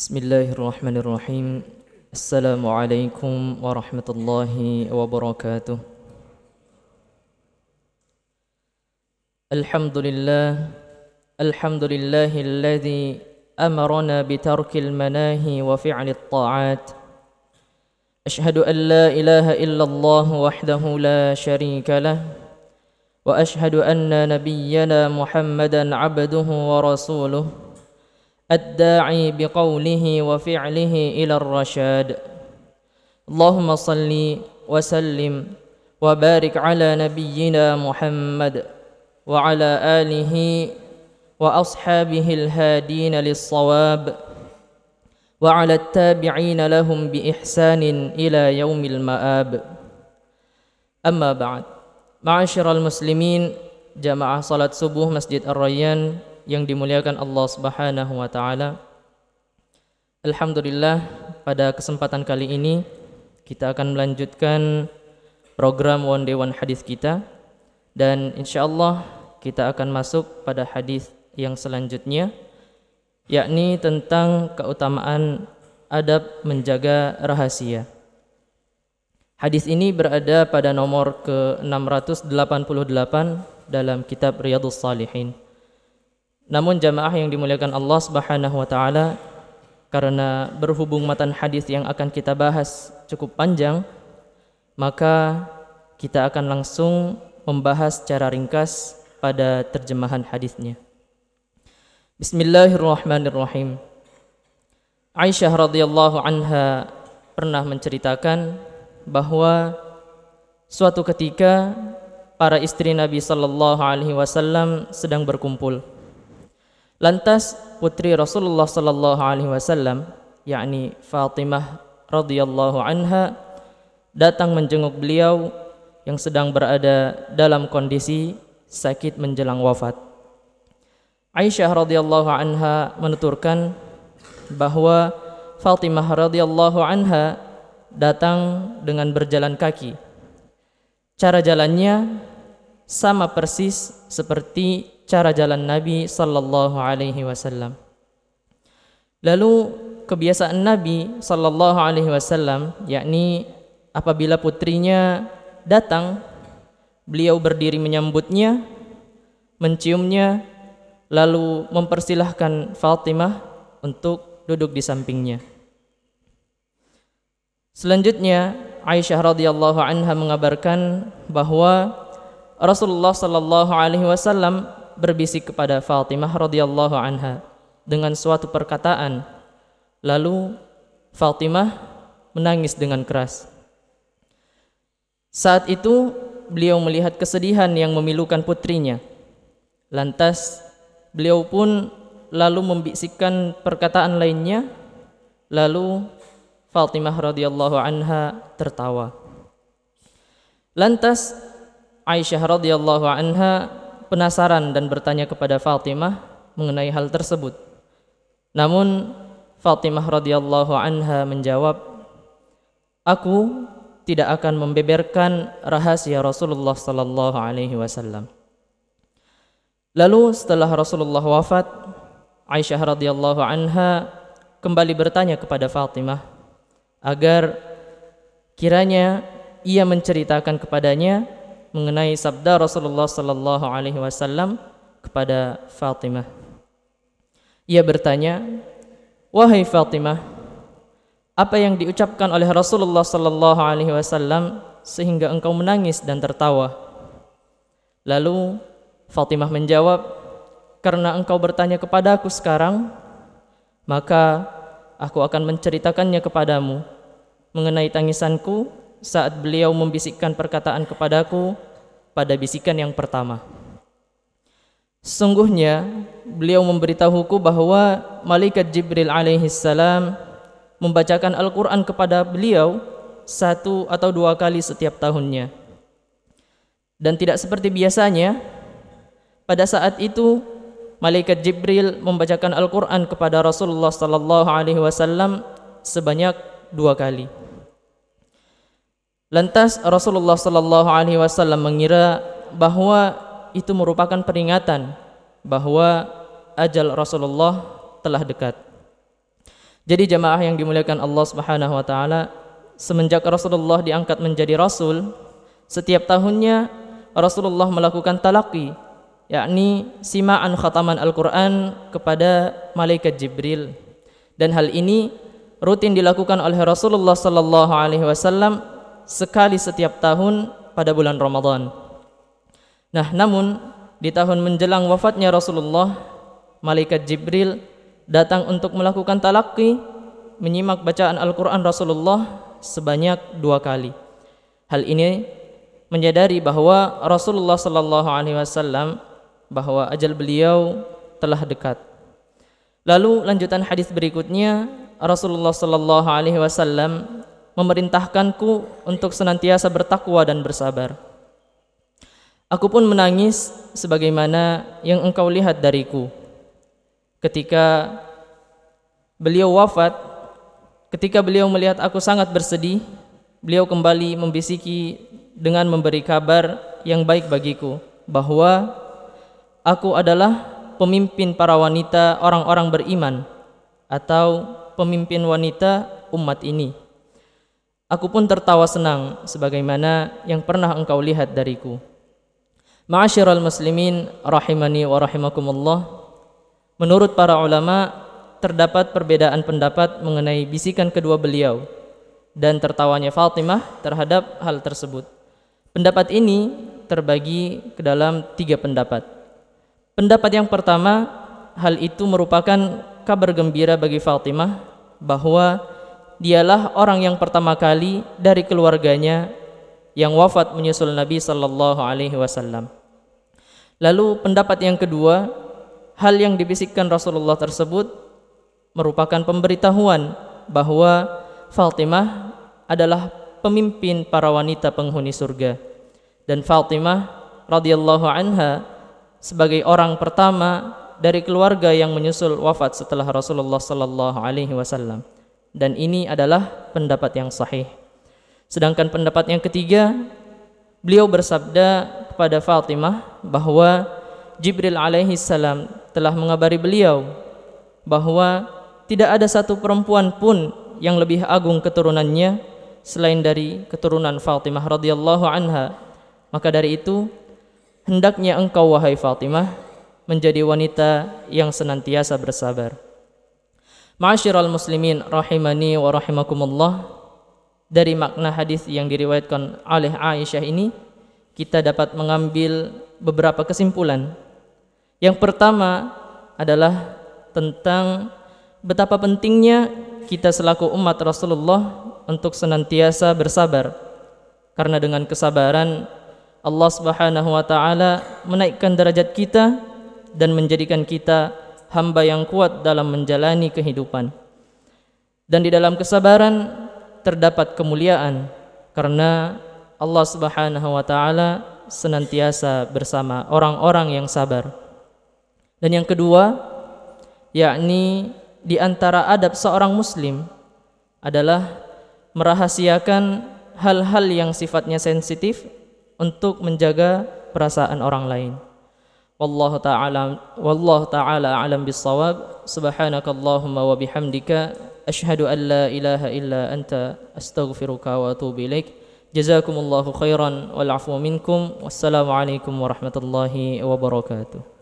Bismillahirrahmanirrahim. Assalamualaikum warahmatullahi wabarakatuh. Alhamdulillahilladzi amarna bitarkil manahi wa fi'lit ta'at. Ashhadu an la ilaha illallah wahdahu la sharika lah wa ashhadu anna nabiyyana Muhammadan abduhu wa rasuluh الداعي بقوله وفعله إلى الرشاد اللهم صل وسلم وبارك على نبينا محمد وعلى آله وأصحابه الهادين للصواب وعلى التابعين لهم بإحسان إلى يوم المآب أما بعد معاشر المسلمين جماعة صلاة subuh Masjid Ar-Rayyan yang dimuliakan Allah Subhanahu wa taala. Alhamdulillah, pada kesempatan kali ini kita akan melanjutkan program One Day One Hadis kita, dan insyaallah kita akan masuk pada hadis yang selanjutnya, yakni tentang keutamaan adab menjaga rahasia. Hadis ini berada pada nomor ke-688 dalam kitab Riyadhus Shalihin. Namun jamaah yang dimuliakan Allah Subhanahu wa taala, karena berhubung matan hadis yang akan kita bahas cukup panjang, maka kita akan langsung membahas secara ringkas pada terjemahan hadisnya. Bismillahirrahmanirrahim. Aisyah radhiyallahu anha pernah menceritakan bahwa suatu ketika para istri Nabi sallallahu alaihi wasallam sedang berkumpul. Lantas putri Rasulullah sallallahu alaihi wasallam, yakni Fatimah radhiyallahu anha, datang menjenguk beliau yang sedang berada dalam kondisi sakit menjelang wafat. Aisyah radhiyallahu anha menuturkan bahwa Fatimah radhiyallahu anha datang dengan berjalan kaki. Cara jalannya sama persis seperti cara jalan Nabi sallallahu alaihi wasallam. Lalu kebiasaan Nabi sallallahu alaihi wasallam, yakni apabila putrinya datang, beliau berdiri menyambutnya, menciumnya, lalu mempersilahkan Fatimah untuk duduk di sampingnya. Selanjutnya Aisyah radhiyallahu anha mengabarkan bahwa Rasulullah sallallahu alaihi wasallam berbisik kepada Fatimah radhiyallahu anha dengan suatu perkataan. Lalu Fatimah menangis dengan keras. Saat itu beliau melihat kesedihan yang memilukan putrinya. Lantas beliau pun lalu membisikkan perkataan lainnya. Lalu Fatimah radhiyallahu anha tertawa. Lantas Aisyah radhiyallahu anha penasaran dan bertanya kepada Fatimah mengenai hal tersebut. Namun Fatimah radhiyallahu anha menjawab, "Aku tidak akan membeberkan rahasia Rasulullah sallallahu alaihi wasallam." Lalu setelah Rasulullah wafat, Aisyah radhiyallahu anha kembali bertanya kepada Fatimah agar kiranya ia menceritakan kepadanya mengenai sabda Rasulullah sallallahu alaihi wasallam kepada Fatimah. Ia bertanya, "Wahai Fatimah, apa yang diucapkan oleh Rasulullah sallallahu alaihi wasallam sehingga engkau menangis dan tertawa?" Lalu Fatimah menjawab, "Karena engkau bertanya kepadaku sekarang, maka aku akan menceritakannya kepadamu mengenai tangisanku saat beliau membisikkan perkataan kepadaku pada bisikan yang pertama. Sesungguhnya beliau memberitahuku bahwa malaikat Jibril alaihi salam membacakan Al-Quran kepada beliau 1 atau 2 kali setiap tahunnya. Dan tidak seperti biasanya, pada saat itu malaikat Jibril membacakan Al-Quran kepada Rasulullah sallallahu alaihi wasallam sebanyak 2 kali. Lantas Rasulullah sallallahu alaihi wasallam mengira bahwa itu merupakan peringatan bahwa ajal Rasulullah telah dekat. Jadi jamaah yang dimuliakan Allah Subhanahu wa taala, semenjak Rasulullah diangkat menjadi rasul, setiap tahunnya Rasulullah melakukan talaqi, yakni sima'an khataman Al-Qur'an kepada malaikat Jibril. Dan hal ini rutin dilakukan oleh Rasulullah sallallahu alaihi wasallam sekali setiap tahun pada bulan Ramadan. Nah, namun di tahun menjelang wafatnya Rasulullah, malaikat Jibril datang untuk melakukan talaqi, menyimak bacaan Al-Quran Rasulullah sebanyak 2 kali. Hal ini menyadari bahwa Rasulullah sallallahu alaihi wasallam bahwa ajal beliau telah dekat. Lalu lanjutan hadis berikutnya, Rasulullah sallallahu alaihi wasallam memerintahkanku untuk senantiasa bertakwa dan bersabar. Aku pun menangis sebagaimana yang engkau lihat dariku. Ketika beliau wafat, ketika beliau melihat aku sangat bersedih, beliau kembali membisiki dengan memberi kabar yang baik bagiku, bahwa aku adalah pemimpin para wanita orang-orang beriman, atau pemimpin wanita umat ini. Aku pun tertawa senang sebagaimana yang pernah engkau lihat dariku. Ma'asyiral muslimin rahimani wa rahimakumullah. Menurut para ulama, terdapat perbedaan pendapat mengenai bisikan kedua beliau dan tertawanya Fatimah terhadap hal tersebut. Pendapat ini terbagi ke dalam 3 pendapat. Pendapat yang pertama, hal itu merupakan kabar gembira bagi Fatimah bahwa dialah orang yang pertama kali dari keluarganya yang wafat menyusul Nabi sallallahu alaihi wasallam. Lalu pendapat yang kedua, hal yang dibisikkan Rasulullah tersebut merupakan pemberitahuan bahwa Fatimah adalah pemimpin para wanita penghuni surga, dan Fatimah radhiyallahu anha sebagai orang pertama dari keluarga yang menyusul wafat setelah Rasulullah sallallahu alaihi wasallam. Dan ini adalah pendapat yang sahih. Sedangkan pendapat yang ketiga, beliau bersabda kepada Fatimah bahwa Jibril alaihi salam telah mengabari beliau bahwa tidak ada satu perempuan pun yang lebih agung keturunannya selain dari keturunan Fatimah radhiyallahu anha. Maka dari itu, hendaknya engkau wahai Fatimah menjadi wanita yang senantiasa bersabar. Ma'asyiral muslimin rahimani wa rahimakumullah. Dari makna hadis yang diriwayatkan oleh Aisyah ini, kita dapat mengambil beberapa kesimpulan. Yang pertama adalah tentang betapa pentingnya kita selaku umat Rasulullah untuk senantiasa bersabar. Karena dengan kesabaran Allah Subhanahu wa taala menaikkan derajat kita dan menjadikan kita hamba yang kuat dalam menjalani kehidupan. Dan di dalam kesabaran terdapat kemuliaan, karena Allah Subhanahu wa taala senantiasa bersama orang-orang yang sabar. Dan yang kedua, yakni di antara adab seorang muslim adalah merahasiakan hal-hal yang sifatnya sensitif untuk menjaga perasaan orang lain. Wallahu ta'ala a'lam bis-shawab. Subhanakallahumma wa bihamdika asyhadu an la ilaha illa anta astaghfiruka wa atubu ilaik. Jazakumullahu khairan wal 'afwa minkum. Wassalamu alaikum warahmatullahi wabarakatuh.